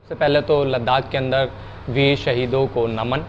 सबसे पहले तो लद्दाख के अंदर वीर शहीदों को नमन।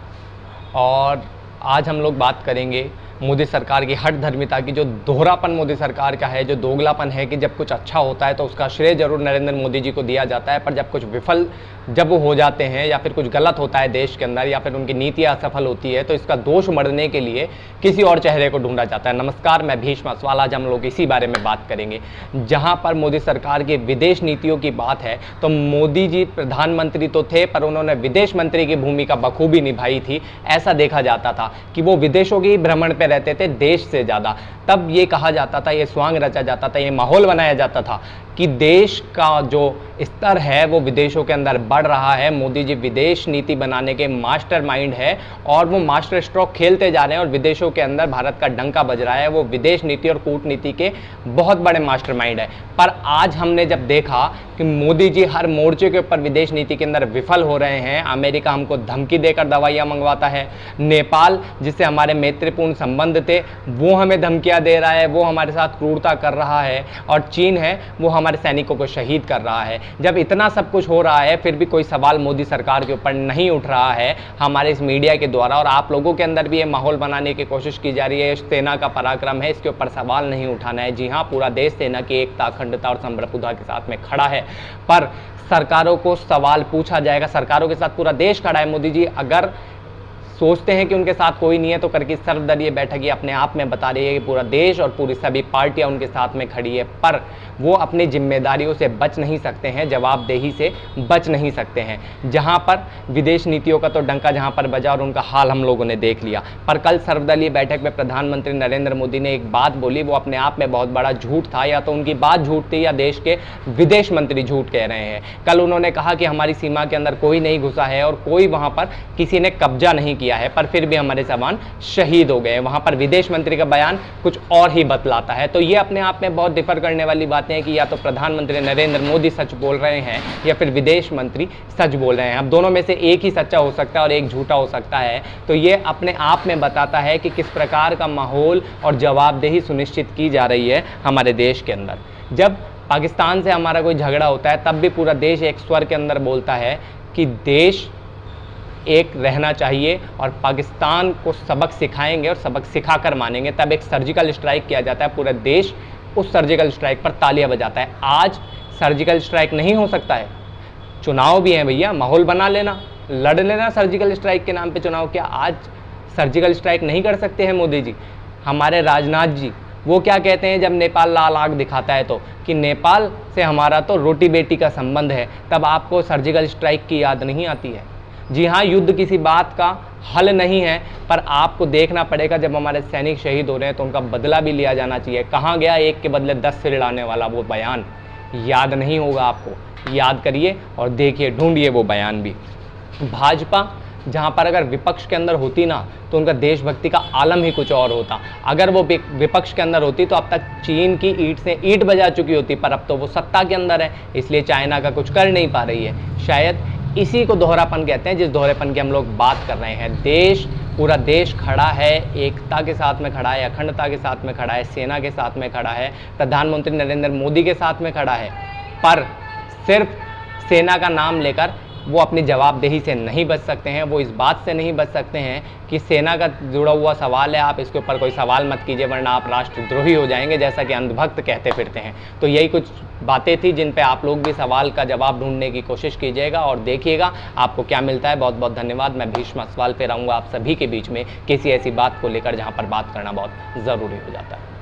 और आज हम लोग बात करेंगे मोदी सरकार की हठधर्मिता की, जो दोहरापन मोदी सरकार का है, जो दोगलापन है कि जब कुछ अच्छा होता है तो उसका श्रेय जरूर नरेंद्र मोदी जी को दिया जाता है, पर जब कुछ विफल जब वो हो जाते हैं या फिर कुछ गलत होता है देश के अंदर या फिर उनकी नीतियाँ असफल होती है तो इसका दोष मढ़ने के लिए किसी और चेहरे को ढूंढा जाता है। नमस्कार, मैं भीष्म अस्वाल। आज हम लोग इसी बारे में बात करेंगे। जहाँ पर मोदी सरकार की विदेश नीतियों की बात है तो मोदी जी प्रधानमंत्री तो थे पर उन्होंने विदेश मंत्री की भूमिका बखूबी निभाई थी। ऐसा देखा जाता था कि वो विदेशों के ही भ्रमण पे रहते थे देश से ज़्यादा। तब ये कहा जाता था, ये स्वांग रचा जाता था, ये माहौल बनाया जाता था कि देश का जो स्तर है वो विदेशों के अंदर बढ़ रहा है। मोदी जी विदेश नीति बनाने के मास्टरमाइंड है और वो मास्टर स्ट्रोक खेलते जा रहे हैं और विदेशों के अंदर भारत का डंका बज रहा है। वो विदेश नीति और कूटनीति के बहुत बड़े मास्टरमाइंड है। पर आज हमने जब देखा कि मोदी जी हर मोर्चे के ऊपर विदेश नीति के अंदर विफल हो रहे हैं, अमेरिका हमको धमकी देकर दवाइयाँ मंगवाता है, नेपाल जिससे हमारे मैत्रीपूर्ण संबंध थे वो हमें धमकियाँ दे रहा है, वो हमारे साथ क्रूरता कर रहा है, और चीन है वो हमारे सैनिकों को शहीद कर रहा है। जब इतना सब कुछ हो रहा है फिर भी कोई सवाल मोदी सरकार के ऊपर नहीं उठ रहा है हमारे इस मीडिया के द्वारा, और आप लोगों के अंदर भी ये माहौल बनाने की कोशिश की जा रही है। सेना का पराक्रम है, इसके ऊपर सवाल नहीं उठाना है। जी हाँ, पूरा देश सेना की एकता, अखंडता और संप्रभुता के साथ में खड़ा है, पर सरकारों को सवाल पूछा जाएगा। सरकारों के साथ पूरा देश खड़ा है। मोदी जी अगर सोचते हैं कि उनके साथ कोई नहीं है तो करके सर्वदलीय बैठक ये अपने आप में बता रही है कि पूरा देश और पूरी सभी पार्टियां उनके साथ में खड़ी है, पर वो अपनी जिम्मेदारियों से बच नहीं सकते हैं, जवाबदेही से बच नहीं सकते हैं। जहां पर विदेश नीतियों का तो डंका जहां पर बजा और उनका हाल हम लोगों ने देख लिया। पर कल सर्वदलीय बैठक में प्रधानमंत्री नरेंद्र मोदी ने एक बात बोली, वो अपने आप में बहुत बड़ा झूठ था, या तो उनकी बात झूठ थी या देश के विदेश मंत्री झूठ कह रहे हैं। कल उन्होंने कहा कि हमारी सीमा के अंदर कोई नहीं घुसा है और कोई वहां पर किसी ने कब्जा नहीं किया है, पर फिर भी हमारे जवान शहीद हो गए। वहां पर विदेश मंत्री का बयान कुछ और ही बतलाता है। तो ये अपने आप में बहुत डिफर करने वाली बातें हैं कि या तो प्रधानमंत्री नरेंद्र मोदी सच बोल रहे हैं या फिर विदेश मंत्री सच बोल रहे हैं। अब दोनों में से एक ही सच्चा हो सकता है और एक झूठा हो सकता है। तो ये अपने आप में बताता है कि किस प्रकार का माहौल और जवाबदेही सुनिश्चित की जा रही है हमारे देश के अंदर। जब पाकिस्तान से हमारा कोई झगड़ा होता है तब भी पूरा देश एक स्वर के अंदर बोलता है कि देश एक रहना चाहिए और पाकिस्तान को सबक सिखाएंगे और सबक सिखाकर मानेंगे। तब एक सर्जिकल स्ट्राइक किया जाता है, पूरा देश उस सर्जिकल स्ट्राइक पर तालियां बजाता है। आज सर्जिकल स्ट्राइक नहीं हो सकता है, चुनाव भी है भैया, माहौल बना लेना, लड़ लेना सर्जिकल स्ट्राइक के नाम पे चुनाव। क्या आज सर्जिकल स्ट्राइक नहीं कर सकते हैं मोदी जी? हमारे राजनाथ जी वो क्या कहते हैं जब नेपाल लाल आग दिखाता है तो, कि नेपाल से हमारा तो रोटी बेटी का संबंध है। तब आपको सर्जिकल स्ट्राइक की याद नहीं आती है? जी हाँ, युद्ध किसी बात का हल नहीं है, पर आपको देखना पड़ेगा जब हमारे सैनिक शहीद हो रहे हैं तो उनका बदला भी लिया जाना चाहिए। कहाँ गया एक के बदले 10 सिर लाने वाला वो बयान? याद नहीं होगा आपको, याद करिए और देखिए, ढूंढिए वो बयान भी। भाजपा जहाँ पर अगर विपक्ष के अंदर होती ना तो उनका देशभक्ति का आलम ही कुछ और होता। अगर वो विपक्ष के अंदर होती तो अब तक चीन की ईंट से ईंट बजा चुकी होती, पर अब तो वो सत्ता के अंदर है, इसलिए चाइना का कुछ कर नहीं पा रही है। शायद इसी को दोहरापन कहते हैं, जिस दोहरेपन की हम लोग बात कर रहे हैं। देश, पूरा देश खड़ा है, एकता के साथ में खड़ा है, अखंडता के साथ में खड़ा है, सेना के साथ में खड़ा है, प्रधानमंत्री नरेंद्र मोदी के साथ में खड़ा है। पर सिर्फ सेना का नाम लेकर वो अपनी जवाबदेही से नहीं बच सकते हैं। वो इस बात से नहीं बच सकते हैं कि सेना का जुड़ा हुआ सवाल है, आप इसके ऊपर कोई सवाल मत कीजिए वरना आप राष्ट्रद्रोही हो जाएंगे, जैसा कि अंधभक्त कहते फिरते हैं। तो यही कुछ बातें थी जिन पे आप लोग भी सवाल का जवाब ढूंढने की कोशिश कीजिएगा और देखिएगा आपको क्या मिलता है। बहुत बहुत धन्यवाद। मैं भीष्म अस्वाल पे रहूँगा आप सभी के बीच में किसी ऐसी बात को लेकर जहाँ पर बात करना बहुत ज़रूरी हो जाता है।